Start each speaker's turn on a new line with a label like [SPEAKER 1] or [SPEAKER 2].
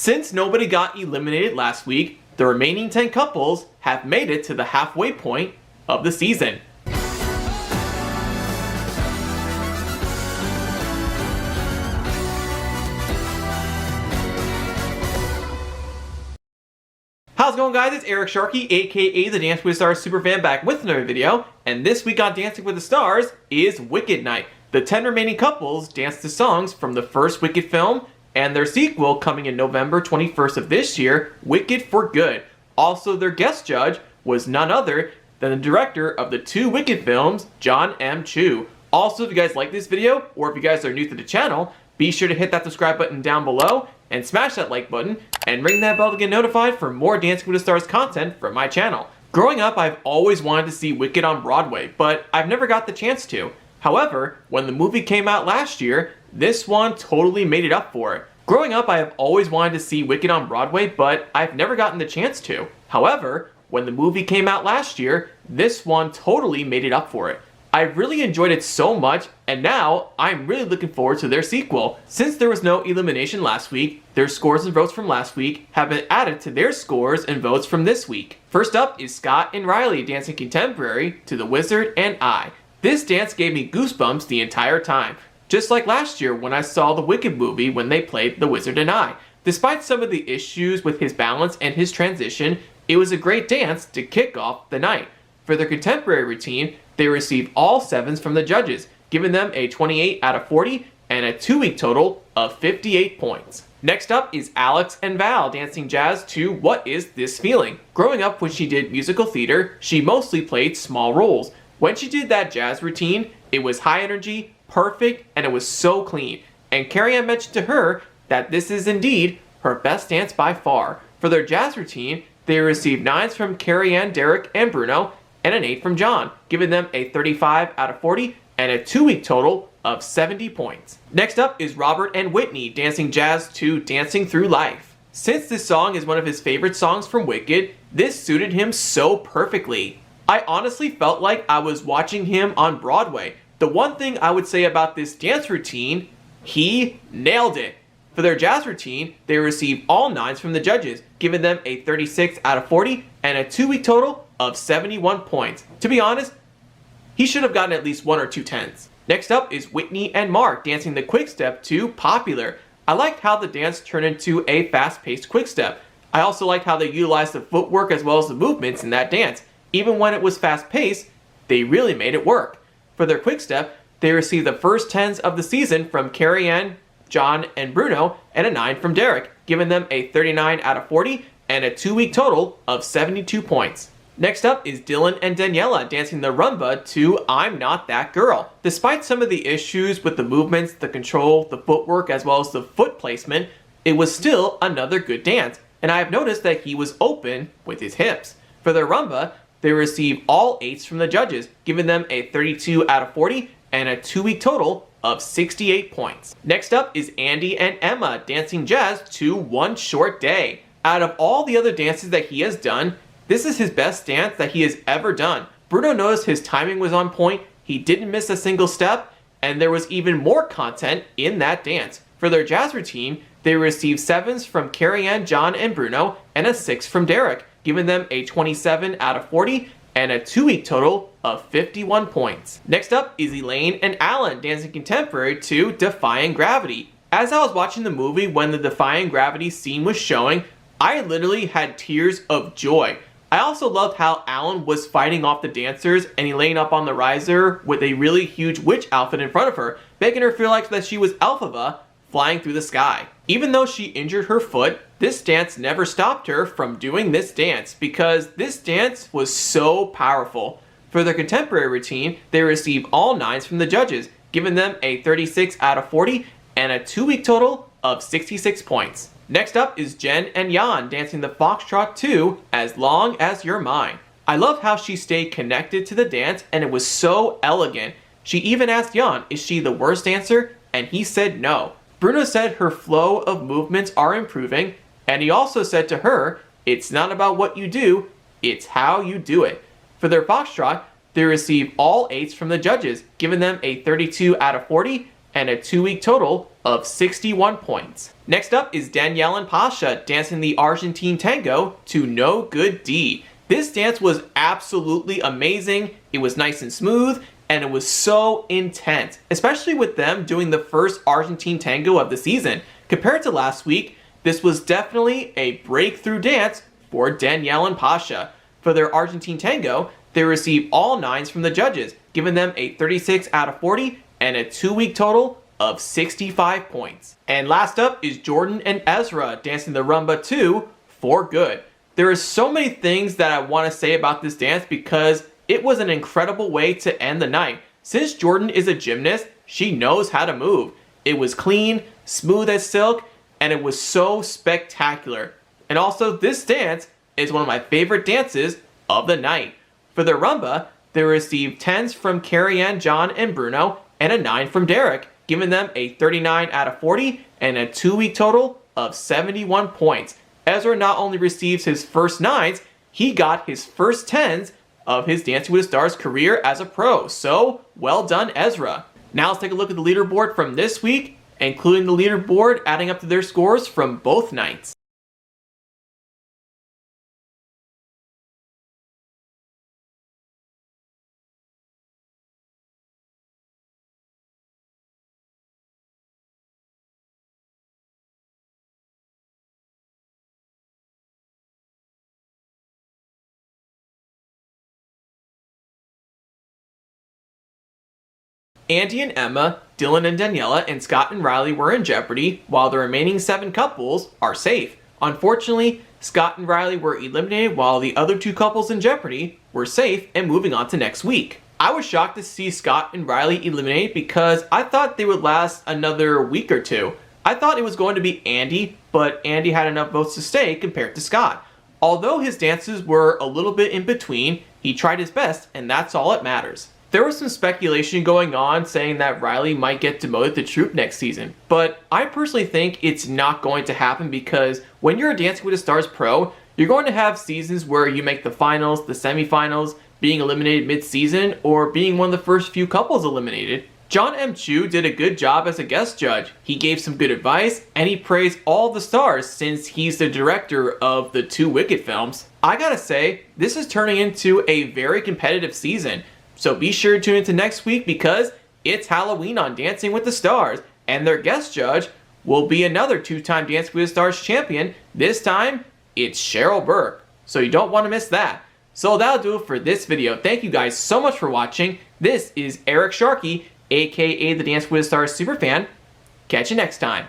[SPEAKER 1] Since nobody got eliminated last week, the remaining 10 couples have made it to the halfway point of the season. How's it going, guys? It's Eric Sharkey, aka the Dancing with the Stars superfan, back with another video, and this week on Dancing with the Stars is Wicked Night. The 10 remaining couples danced to songs from the first Wicked film and their sequel coming in November 21st of this year, Wicked for Good. Also, their guest judge was none other than the director of the two Wicked films, John M. Chu. Also, if you guys like this video, or if you guys are new to the channel, be sure to hit that subscribe button down below and smash that like button and ring that bell to get notified for more Dancing with the Stars content from my channel. Growing up, I've always wanted to see Wicked on Broadway, but I've never got the chance to. However, when the movie came out last year, this one totally made it up for it. Growing up, I have always wanted to see Wicked on Broadway, but I've never gotten the chance to. However, when the movie came out last year, this one totally made it up for it. I really enjoyed it so much, and now I'm really looking forward to their sequel. Since there was no elimination last week, their scores and votes from last week have been added to their scores and votes from this week. First up is Scott and Riley dancing contemporary to The Wizard and I. This dance gave me goosebumps the entire time, just like last year when I saw the Wicked movie when they played The Wizard and I. Despite some of the issues with his balance and his transition, it was a great dance to kick off the night. For their contemporary routine, they received all 7s from the judges, giving them a 28 out of 40 and a 2-week total of 58 points. Next up is Alex and Val dancing jazz to What Is This Feeling? Growing up when she did musical theater, she mostly played small roles. When she did that jazz routine, it was high energy, perfect, and it was so clean. And Carrie Ann mentioned to her that this is indeed her best dance by far. For their jazz routine, they received 9s from Carrie Ann, Derek, and Bruno, and an 8 from John, giving them a 35 out of 40 and a 2-week total of 70 points. Next up is Robert and Whitney dancing jazz to Dancing Through Life. Since this song is one of his favorite songs from Wicked, this suited him so perfectly. I honestly felt like I was watching him on Broadway. The one thing I would say about this dance routine, he nailed it. For their jazz routine, they received all 9s from the judges, giving them a 36 out of 40 and a 2-week total of 71 points. To be honest, he should have gotten at least 1 or 2 10s. Next up is Whitney and Mark dancing the quick step to Popular. I liked how the dance turned into a fast-paced quick step. I also liked how they utilized the footwork as well as the movements in that dance. Even when it was fast-paced, they really made it work. For their quick step, they received the first 10s of the season from Carrie Ann, John, and Bruno, and a 9 from Derek, giving them a 39 out of 40 and a 2-week total of 72 points. Next up is Dylan and Daniela dancing the rumba to I'm Not That Girl. Despite some of the issues with the movements, the control, the footwork, as well as the foot placement, it was still another good dance, and I have noticed that he was open with his hips. For their rumba, they received all 8s from the judges, giving them a 32 out of 40 and a 2-week total of 68 points. Next up is Andy and Emma dancing jazz to One Short Day. Out of all the other dances that he has done, this is his best dance that he has ever done. Bruno noticed his timing was on point, he didn't miss a single step, and there was even more content in that dance. For their jazz routine, they received 7s from Carrie Ann, John, and Bruno, and a 6 from Derek, giving them a 27 out of 40 and a 2-week total of 51 points. Next up is Elaine and Alan dancing contemporary to Defying Gravity. As I was watching the movie when the Defying Gravity scene was showing, I literally had tears of joy. I also loved how Alan was fighting off the dancers and Elaine up on the riser with a really huge witch outfit in front of her, making her feel like that she was Elphaba flying through the sky. Even though she injured her foot, this dance never stopped her from doing this dance because this dance was so powerful. For their contemporary routine, they received all 9s from the judges, giving them a 36 out of 40 and a 2-week total of 66 points. Next up is Jen and Jan dancing the foxtrot to As Long As You're Mine. I love how she stayed connected to the dance and it was so elegant. She even asked Jan, is she the worst dancer? And he said no. Bruno said her flow of movements are improving, and he also said to her, it's not about what you do, it's how you do it. For their foxtrot, they received all 8s from the judges, giving them a 32 out of 40 and a 2-week total of 61 points. Next up is Danielle and Pasha dancing the Argentine tango to No Good Deed. This dance was absolutely amazing, it was nice and smooth, and it was so intense, especially with them doing the first Argentine tango of the season. Compared to last week, this was definitely a breakthrough dance for Danielle and Pasha. For their Argentine tango, they received all 9s from the judges, giving them a 36 out of 40 and a 2-week total of 65 points. And last up is Jordan and Ezra dancing the rumba to For Good. There are so many things that I want to say about this dance because it was an incredible way to end the night. Since Jordan is a gymnast, she knows how to move. It was clean, smooth as silk, and it was so spectacular. And also, this dance is one of my favorite dances of the night. For their rumba, they received 10s from Carrie Ann, John, and Bruno, and a 9 from Derek, giving them a 39 out of 40 and a 2-week total of 71 points. Ezra not only receives his first 9s, he got his first 10s of his Dancing with the Stars career as a pro. So, well done, Ezra. Now let's take a look at the leaderboard from this week, including the leaderboard adding up to their scores from both nights. Andy and Emma, Dylan and Daniela, and Scott and Riley were in jeopardy, while the remaining 7 couples are safe. Unfortunately, Scott and Riley were eliminated while the other 2 couples in jeopardy were safe and moving on to next week. I was shocked to see Scott and Riley eliminated because I thought they would last another week or 2. I thought it was going to be Andy, but Andy had enough votes to stay compared to Scott. Although his dances were a little bit in between, he tried his best, and that's all that matters. There was some speculation going on saying that Riley might get demoted to Troop next season, but I personally think it's not going to happen because when you're a Dancing with the Stars pro, you're going to have seasons where you make the finals, the semifinals, being eliminated mid-season, or being one of the first few couples eliminated. John M. Chu did a good job as a guest judge. He gave some good advice, and he praised all the stars since he's the director of the 2 Wicked films. I gotta say, this is turning into a very competitive season. So be sure to tune into next week because it's Halloween on Dancing with the Stars, and their guest judge will be another 2-time Dancing with the Stars champion. This time, it's Cheryl Burke. So you don't want to miss that. So that'll do it for this video. Thank you guys so much for watching. This is Eric Sharkey, aka the Dancing with the Stars Superfan. Catch you next time.